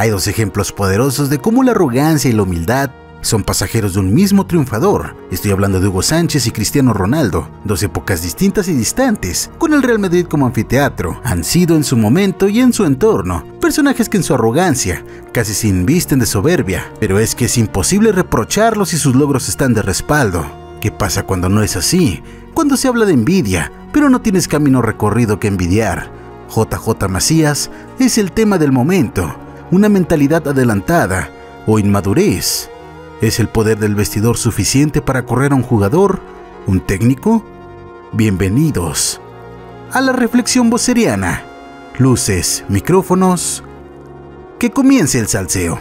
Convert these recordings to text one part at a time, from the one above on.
Hay dos ejemplos poderosos de cómo la arrogancia y la humildad son pasajeros de un mismo triunfador. Estoy hablando de Hugo Sánchez y Cristiano Ronaldo, dos épocas distintas y distantes, con el Real Madrid como anfiteatro. Han sido en su momento y en su entorno personajes que en su arrogancia casi se invisten de soberbia, pero es que es imposible reprocharlos si sus logros están de respaldo. ¿Qué pasa cuando no es así? Cuando se habla de envidia, pero no tienes camino recorrido que envidiar. JJ Macías es el tema del momento, una mentalidad adelantada o inmadurez. ¿Es el poder del vestidor suficiente para correr a un jugador? ¿Un técnico? Bienvenidos a la reflexión voceriana. Luces, micrófonos, que comience el salseo.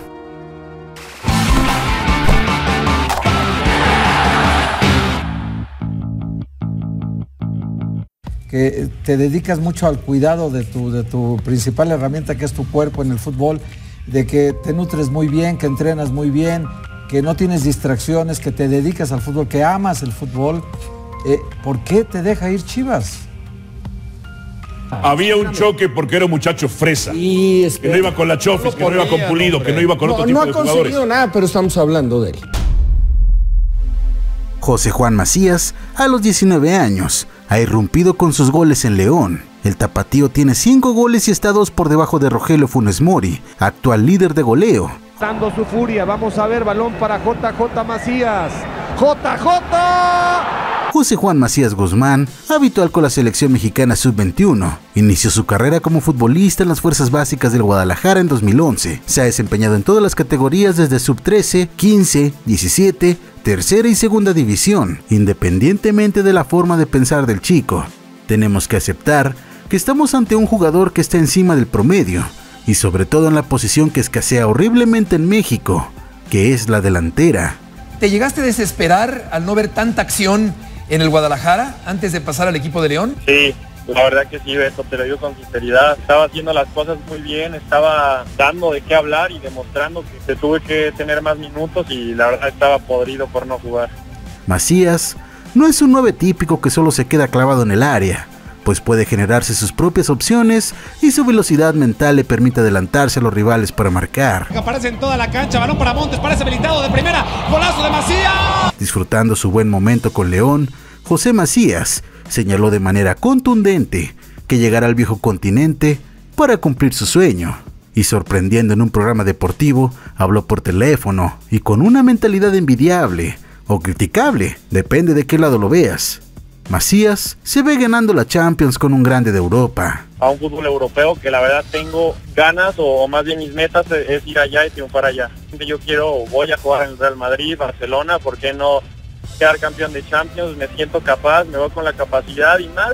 Que te dedicas mucho al cuidado de tu principal herramienta, que es tu cuerpo en el fútbol, de que te nutres muy bien, que entrenas muy bien, que no tienes distracciones, que te dedicas al fútbol, que amas el fútbol. ¿Por qué te deja ir Chivas? Había un choque porque era un muchacho fresa, que no iba con la Chofis, que no iba con Pulido, que no iba con otro tipo de jugadores. No ha conseguido nada, pero estamos hablando de él. José Juan Macías, a los 19 años, ha irrumpido con sus goles en León. El tapatío tiene 5 goles y está 2 por debajo de Rogelio Funes Mori, actual líder de goleo. Dando su furia, vamos a ver, balón para JJ Macías. ¡JJ! José Juan Macías Guzmán, habitual con la selección mexicana sub-21, inició su carrera como futbolista en las fuerzas básicas del Guadalajara en 2011. Se ha desempeñado en todas las categorías desde sub-13, 15, 17, tercera y segunda división, independientemente de la forma de pensar del chico. Tenemos que aceptar que estamos ante un jugador que está encima del promedio, y sobre todo en la posición que escasea horriblemente en México, que es la delantera. ¿Te llegaste a desesperar al no ver tanta acción en el Guadalajara antes de pasar al equipo de León? Sí, la verdad que sí, Beto, te lo digo con sinceridad. Estaba haciendo las cosas muy bien, estaba dando de qué hablar y demostrando que tuve que tener más minutos y la verdad estaba podrido por no jugar. Macías no es un 9 típico que solo se queda clavado en el área, pues puede generarse sus propias opciones y su velocidad mental le permite adelantarse a los rivales para marcar. Aparece en toda la cancha, balón para Montes, parece habilitado de primera, golazo de Macías. Disfrutando su buen momento con León, José Macías señaló de manera contundente que llegará al viejo continente para cumplir su sueño. Y sorprendiendo en un programa deportivo, habló por teléfono y con una mentalidad envidiable o criticable, depende de qué lado lo veas. Macías se ve ganando la Champions con un grande de Europa. A un fútbol europeo que la verdad tengo ganas, o más bien mis metas es ir allá y triunfar allá. Yo voy a jugar en el Real Madrid, Barcelona, ¿por qué no quedar campeón de Champions? Me siento capaz, me voy con la capacidad y más.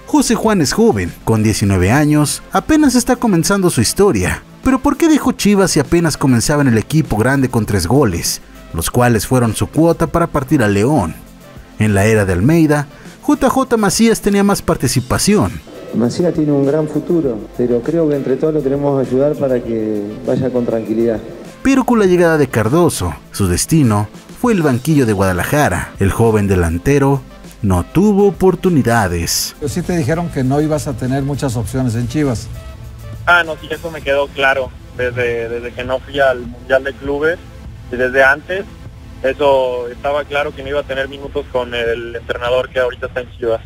José Juan es joven, con 19 años, apenas está comenzando su historia. Pero ¿por qué dejó Chivas si apenas comenzaba en el equipo grande con 3 goles, los cuales fueron su cuota para partir a León? En la era de Almeida, JJ Macías tenía más participación. Macías tiene un gran futuro, pero creo que entre todos lo tenemos que ayudar para que vaya con tranquilidad. Pero con la llegada de Cardoso, su destino fue el banquillo de Guadalajara. El joven delantero no tuvo oportunidades. Pero sí te dijeron que no ibas a tener muchas opciones en Chivas. No, sí, eso me quedó claro desde que no fui al Mundial de Clubes y desde antes. Eso estaba claro que no iba a tener minutos con el entrenador que ahorita está en Chivas.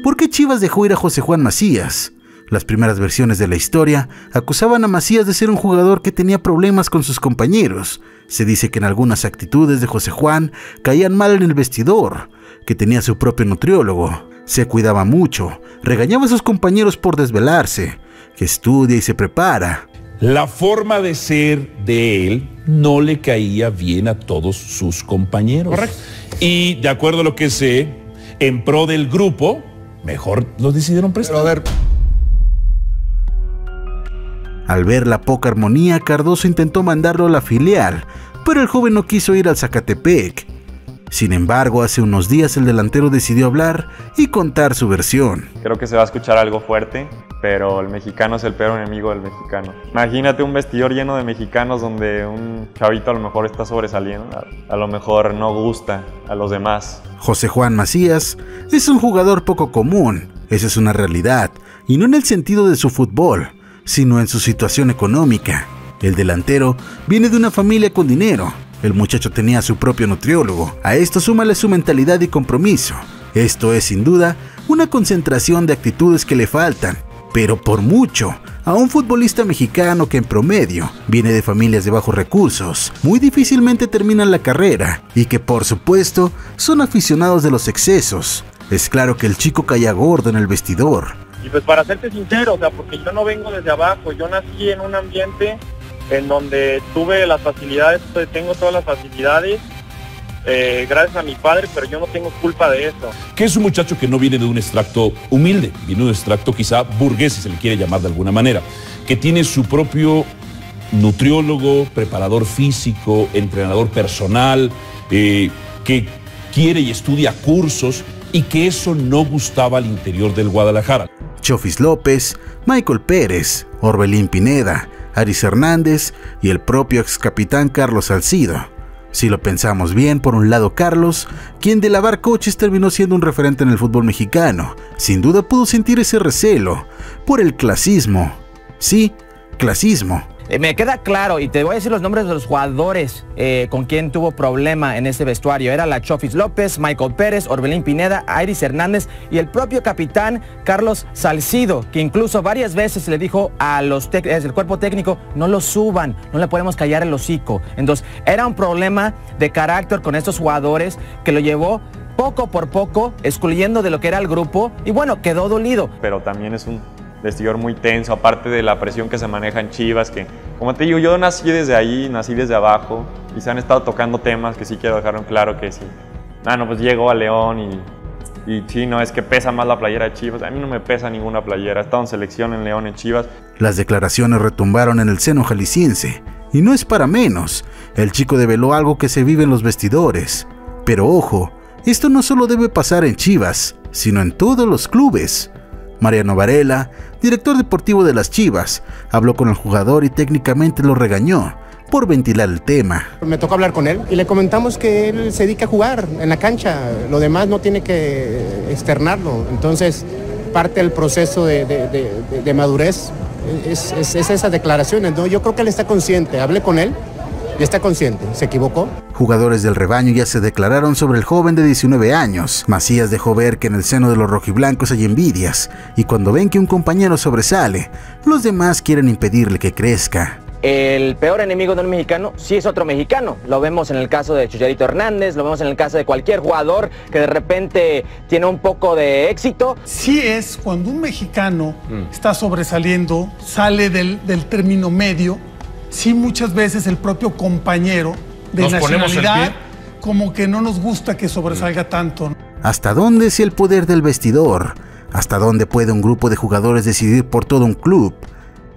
¿Por qué Chivas dejó ir a José Juan Macías? Las primeras versiones de la historia acusaban a Macías de ser un jugador que tenía problemas con sus compañeros. Se dice que en algunas actitudes de José Juan caían mal en el vestidor, que tenía su propio nutriólogo. Se cuidaba mucho, regañaba a sus compañeros por desvelarse, que estudia y se prepara. La forma de ser de él no le caía bien a todos sus compañeros. Correcto. Y de acuerdo a lo que sé, en pro del grupo, mejor los decidieron prestar. Pero a ver. Al ver la poca armonía, Cardoso intentó mandarlo a la filial, pero el joven no quiso ir al Zacatepec. Sin embargo, hace unos días el delantero decidió hablar y contar su versión. Creo que se va a escuchar algo fuerte, pero el mexicano es el peor enemigo del mexicano. Imagínate un vestidor lleno de mexicanos donde un chavito a lo mejor está sobresaliendo, a lo mejor no gusta a los demás. José Juan Macías es un jugador poco común, esa es una realidad, y no en el sentido de su fútbol, sino en su situación económica. El delantero viene de una familia con dinero. El muchacho tenía su propio nutriólogo. A esto súmale su mentalidad y compromiso. Esto es sin duda una concentración de actitudes que le faltan, pero por mucho, a un futbolista mexicano que en promedio viene de familias de bajos recursos, muy difícilmente terminan la carrera y que por supuesto son aficionados de los excesos. Es claro que el chico caía gordo en el vestidor. Y pues para serte sincero, o sea, porque yo no vengo desde abajo, yo nací en un ambiente en donde tuve las facilidades, tengo todas las facilidades, gracias a mi padre, pero yo no tengo culpa de eso. Que es un muchacho que no viene de un extracto humilde, viene de un extracto quizá burgués, si se le quiere llamar de alguna manera, que tiene su propio nutriólogo, preparador físico, entrenador personal, que quiere y estudia cursos, y que eso no gustaba al interior del Guadalajara. Chofis López, Michael Pérez, Orbelín Pineda, Aris Hernández y el propio ex capitán Carlos Salcido. Si lo pensamos bien, por un lado Carlos, quien de lavar coches terminó siendo un referente en el fútbol mexicano, sin duda pudo sentir ese recelo por el clasismo. Sí, clasismo. Me queda claro, y te voy a decir los nombres de los jugadores con quien tuvo problema en ese vestuario. Era la Chofis López, Michael Pérez, Orbelín Pineda, Aris Hernández y el propio capitán Carlos Salcido, que incluso varias veces le dijo a los el cuerpo técnico, no lo suban, no le podemos callar el hocico. Entonces, era un problema de carácter con estos jugadores que lo llevó poco por poco, excluyendo de lo que era el grupo, y bueno, quedó dolido. Pero también es un vestidor muy tenso, aparte de la presión que se maneja en Chivas, que como te digo, yo nací desde ahí, nací desde abajo, y se han estado tocando temas que sí quiero dejar en claro que sí. Pues llego a León y sí, no, es que pesa más la playera de Chivas. A mí no me pesa ninguna playera, he estado en selección en León, en Chivas. Las declaraciones retumbaron en el seno jalisciense, y no es para menos, el chico develó algo que se vive en los vestidores. Pero ojo, esto no solo debe pasar en Chivas, sino en todos los clubes. Mariano Varela, director deportivo de las Chivas, habló con el jugador y técnicamente lo regañó por ventilar el tema. Me tocó hablar con él y le comentamos que él se dedica a jugar en la cancha, lo demás no tiene que externarlo. Entonces, parte del proceso de madurez es esas declaraciones, ¿no? Yo creo que él está consciente, hablé con él y está consciente, ¿se equivocó? Jugadores del rebaño ya se declararon sobre el joven de 19 años. Macías dejó ver que en el seno de los rojiblancos hay envidias, y cuando ven que un compañero sobresale, los demás quieren impedirle que crezca. El peor enemigo de un mexicano sí es otro mexicano. Lo vemos en el caso de Chicharito Hernández, lo vemos en el caso de cualquier jugador que de repente tiene un poco de éxito. Sí es cuando un mexicano está sobresaliendo, sale del término medio. Sí, muchas veces el propio compañero de nacionalidad como que no nos gusta que sobresalga tanto. ¿Hasta dónde es el poder del vestidor? ¿Hasta dónde puede un grupo de jugadores decidir por todo un club?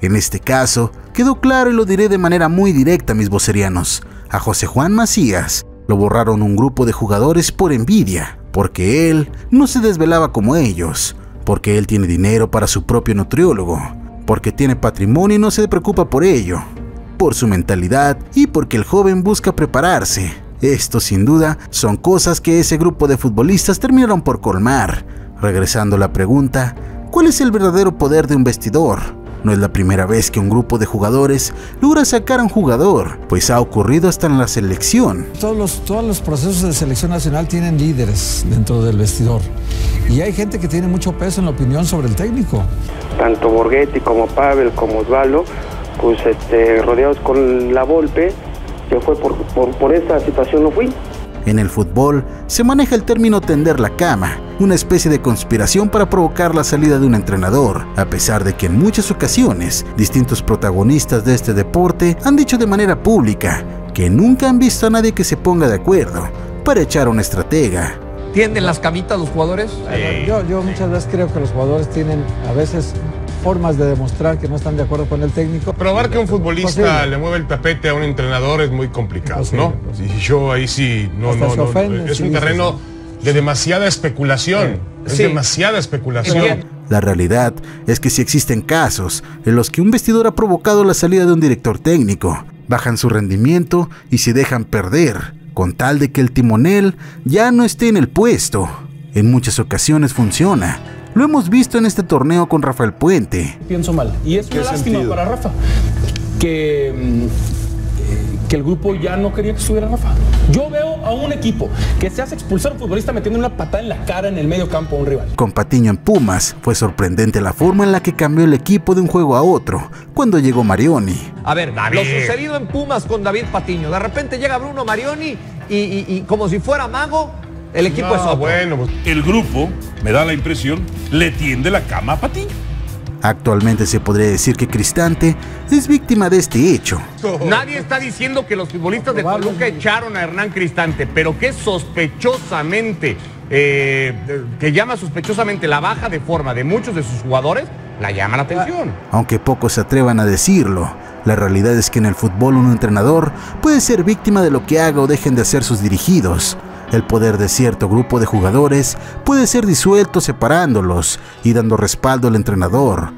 En este caso, quedó claro y lo diré de manera muy directa, mis vocerianos. A José Juan Macías lo borraron un grupo de jugadores por envidia, porque él no se desvelaba como ellos, porque él tiene dinero para su propio nutriólogo, porque tiene patrimonio y no se preocupa por ello, por su mentalidad y porque el joven busca prepararse. Esto sin duda son cosas que ese grupo de futbolistas terminaron por colmar. Regresando a la pregunta, ¿cuál es el verdadero poder de un vestidor? No es la primera vez que un grupo de jugadores logra sacar a un jugador, pues ha ocurrido hasta en la selección. Todos los procesos de selección nacional tienen líderes dentro del vestidor, y hay gente que tiene mucho peso en la opinión sobre el técnico. Tanto Borghetti como Pavel como Osvaldo, pues rodeados con la Volpe, yo fue por esta situación no fui. En el fútbol se maneja el término tender la cama, una especie de conspiración para provocar la salida de un entrenador, a pesar de que en muchas ocasiones distintos protagonistas de este deporte han dicho de manera pública que nunca han visto a nadie que se ponga de acuerdo para echar a un estratega. ¿Tienden las camitas los jugadores? Yo muchas veces creo que los jugadores tienen a veces formas de demostrar que no están de acuerdo con el técnico. Probar que un futbolista le mueve el tapete a un entrenador es muy complicado, ¿no? Y yo ahí sí, no, es un terreno de demasiada especulación. Es demasiada especulación. La realidad es que sí existen casos en los que un vestidor ha provocado la salida de un director técnico, bajan su rendimiento y se dejan perder, con tal de que el timonel ya no esté en el puesto. En muchas ocasiones funciona. Lo hemos visto en este torneo con Rafael Puente. Pienso mal. Y es una lástima para Rafa que el grupo ya no quería que estuviera Rafa. Yo veo a un equipo que se hace expulsar a un futbolista metiendo una patada en la cara en el medio campo a un rival. Con Patiño en Pumas, fue sorprendente la forma en la que cambió el equipo de un juego a otro, cuando llegó Marioni. A ver, lo sucedido en Pumas con David Patiño. De repente llega Bruno Marioni y como si fuera mago, el equipo es otro. El grupo, me da la impresión, le tiende la cama a Patiño. Actualmente se podría decir que Cristante es víctima de este hecho. Nadie está diciendo que los futbolistas de Toluca echaron a Hernán Cristante, pero que sospechosamente, que llama sospechosamente la baja de forma de muchos de sus jugadores, la llama la atención. Aunque pocos se atrevan a decirlo, la realidad es que en el fútbol un entrenador puede ser víctima de lo que haga o dejen de hacer sus dirigidos. El poder de cierto grupo de jugadores puede ser disuelto separándolos y dando respaldo al entrenador.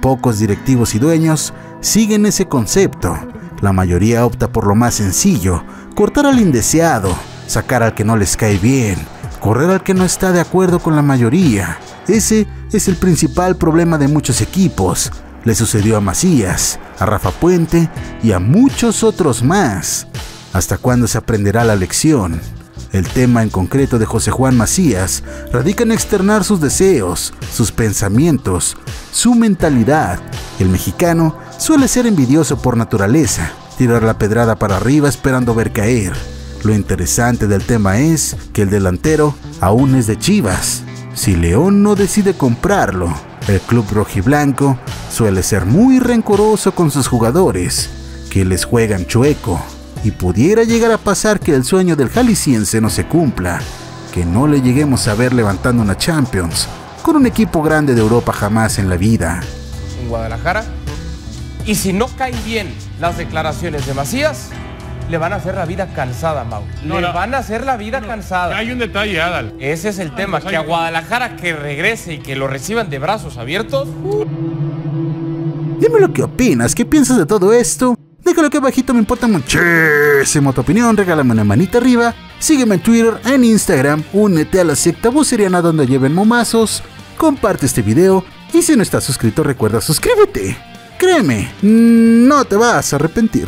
Pocos directivos y dueños siguen ese concepto. La mayoría opta por lo más sencillo: cortar al indeseado, sacar al que no les cae bien, correr al que no está de acuerdo con la mayoría. Ese es el principal problema de muchos equipos. Le sucedió a Macías, a Rafa Puente y a muchos otros más. ¿Hasta cuándo se aprenderá la lección? El tema en concreto de José Juan Macías radica en externar sus deseos, sus pensamientos, su mentalidad. El mexicano suele ser envidioso por naturaleza, tirar la pedrada para arriba esperando ver caer. Lo interesante del tema es que el delantero aún es de Chivas. Si León no decide comprarlo, el club rojiblanco suele ser muy rencoroso con sus jugadores, que les juegan chueco. Y pudiera llegar a pasar que el sueño del jalisciense no se cumpla, que no le lleguemos a ver levantando una Champions con un equipo grande de Europa jamás en la vida. En Guadalajara, y si no caen bien las declaraciones de Macías, le van a hacer la vida cansada, Mau. Van a hacer la vida cansada. Hay un detalle, Adal. Ese es el tema, que a Guadalajara que regrese y que lo reciban de brazos abiertos. Dime lo que opinas, ¿qué piensas de todo esto? Déjalo aquí abajito, me importa muchísimo tu opinión, regálame una manita arriba, sígueme en Twitter, en Instagram, únete a la secta voceriana donde lleven momazos, comparte este video y si no estás suscrito recuerda suscríbete. Créeme, no te vas a arrepentir.